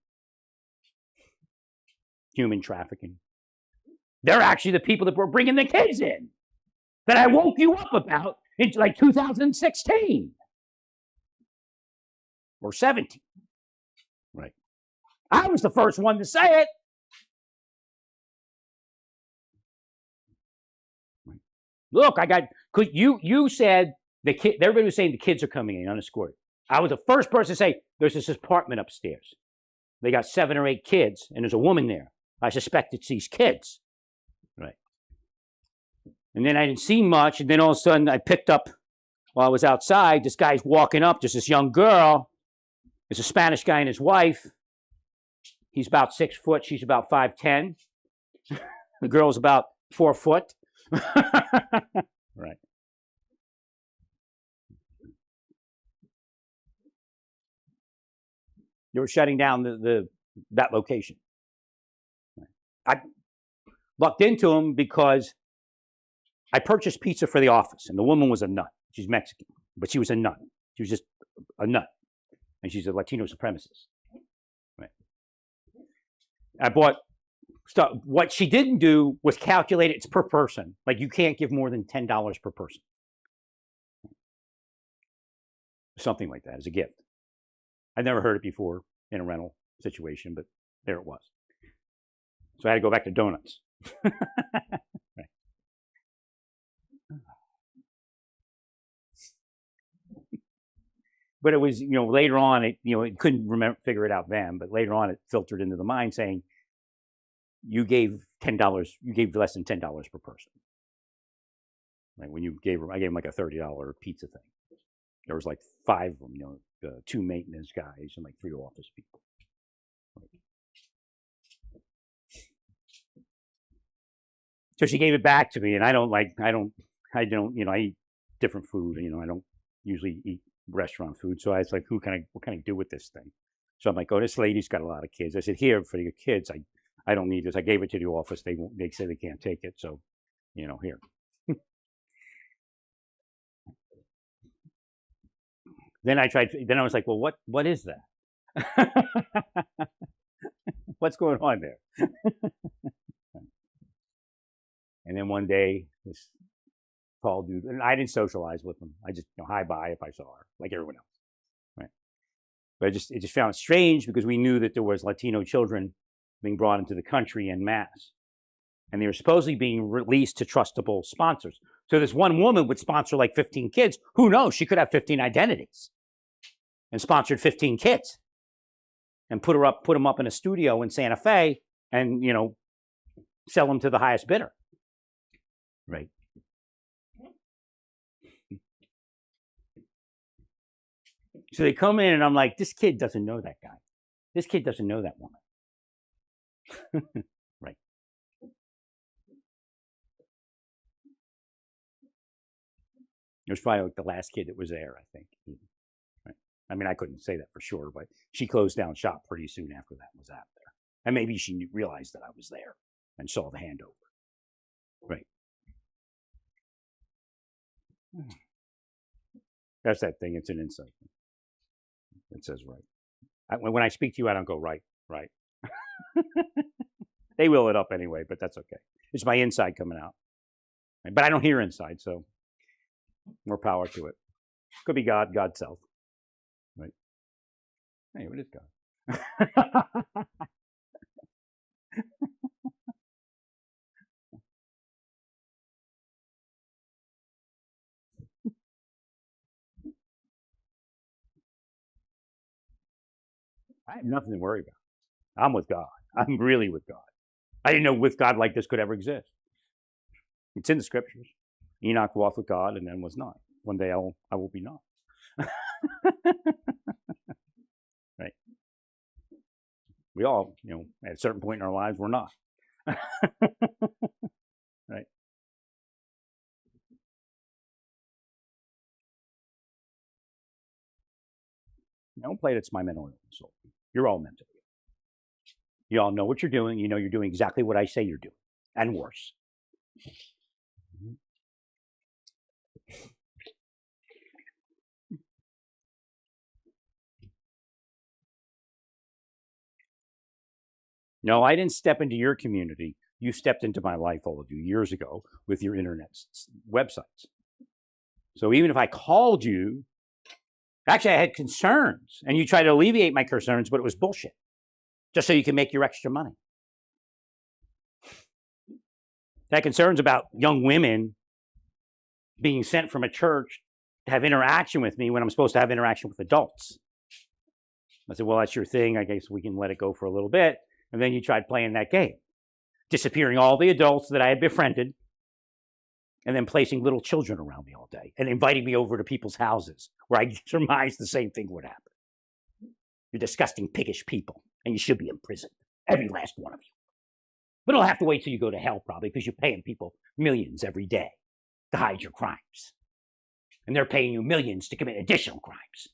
human trafficking. They're actually the people that were bringing the kids in that I woke you up about in like 2016 or 17. Right. I was the first one to say it. Look, because you said everybody was saying the kids are coming in unescorted. I was the first person to say there's this apartment upstairs. They got 7 or 8 kids, and there's a woman there. I suspect it's these kids. Right. And then I didn't see much, and then all of a sudden I picked up, while I was outside, this guy's walking up, just this young girl. It's a Spanish guy and his wife. He's about 6 foot, she's about 5'10". The girl's about 4 foot. Right. They were shutting down that location. I lucked into him because I purchased pizza for the office, and the woman was a nut. She's Mexican, but she was a nut. She was just a nut, and she's a Latino supremacist. Right. I bought stuff. What she didn't do was calculate it's per person. Like, you can't give more than $10 per person. Something like that as a gift. I'd never heard it before in a rental situation, but there it was. So I had to go back to donuts. Right. But it was, later on, it couldn't figure it out then, but later on it filtered into the mind saying, you gave $10, you gave less than $10 per person. Like when I gave him like a $30 pizza thing. There was like 5 of them, 2 maintenance guys and like 3 office people. So she gave it back to me, and I eat different food, I don't usually eat restaurant food. So I was like, what can I do with this thing? So I'm like, this lady's got a lot of kids. I said, here, for your kids, I don't need this. I gave it to the office. They say they can't take it. So, here. Then I was like, well, what is that? What's going on there? And then one day, this tall dude, and I didn't socialize with him. I just, hi, bye if I saw her, like everyone else. Right. But it just found it strange because we knew that there was Latino children being brought into the country en masse. And they were supposedly being released to trustable sponsors. So this one woman would sponsor like 15 kids. Who knows? She could have 15 identities and sponsored 15 kids and put them up in a studio in Santa Fe and, sell them to the highest bidder. Right. So they come in and I'm like, this kid doesn't know that guy. This kid doesn't know that woman. Right. It was probably like the last kid that was there, I think. Right. I mean, I couldn't say that for sure, but she closed down shop pretty soon after that was out there. And maybe she realized that I was there and saw the handover. Right. That's that thing. It's an insight. It says right. When I speak to you, I don't go right. They will it up anyway, but that's okay. It's my inside coming out. Right? But I don't hear inside, so more power to it. Could be God, God's self. Right. Hey, what is God? I have nothing to worry about. I'm with God. I'm really with God. I didn't know with God like this could ever exist. It's in the scriptures. Enoch walked with God and then was not. One day I will be not. Right. We all, at a certain point in our lives, we're not. Right. Don't play it's my mental illness. You're all mental. You all know what you're doing. You know you're doing exactly what I say you're doing, and worse. No, I didn't step into your community. You stepped into my life, all of you, years ago with your internet websites. So even if I called you, actually I had concerns, and you tried to alleviate my concerns, but it was bullshit, just so you can make your extra money. I had concerns about young women being sent from a church to have interaction with me when I'm supposed to have interaction with adults. I said, well, that's your thing. I guess we can let it go for a little bit. And then you tried playing that game, disappearing all the adults that I had befriended, and then placing little children around me all day and inviting me over to people's houses where I surmised the same thing would happen. You're disgusting, piggish people, and you should be in prison, every last one of you. But it'll have to wait till you go to hell, probably, because you're paying people millions every day to hide your crimes. And they're paying you millions to commit additional crimes.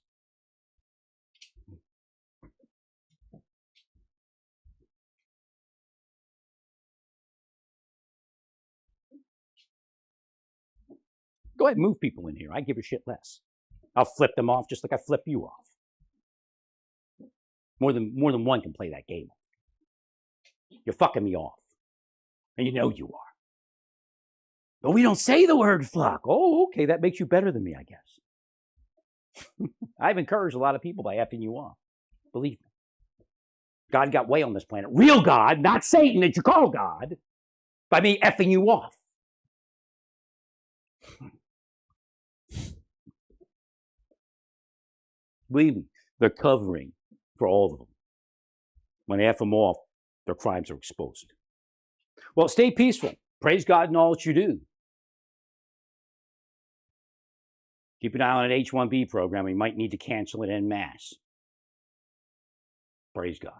Go ahead and move people in here. I give a shit less. I'll flip them off just like I flip you off. More than one can play that game. You're fucking me off. And you know you are. But we don't say the word fuck. Oh, okay, that makes you better than me, I guess. I've encouraged a lot of people by effing you off. Believe me. God got way on this planet. Real God, not Satan that you call God, by me effing you off. Believe me, they're covering for all of them. When they F them off, their crimes are exposed. Well, stay peaceful. Praise God in all that you do. Keep an eye on an H-1B program. We might need to cancel it en masse. Praise God.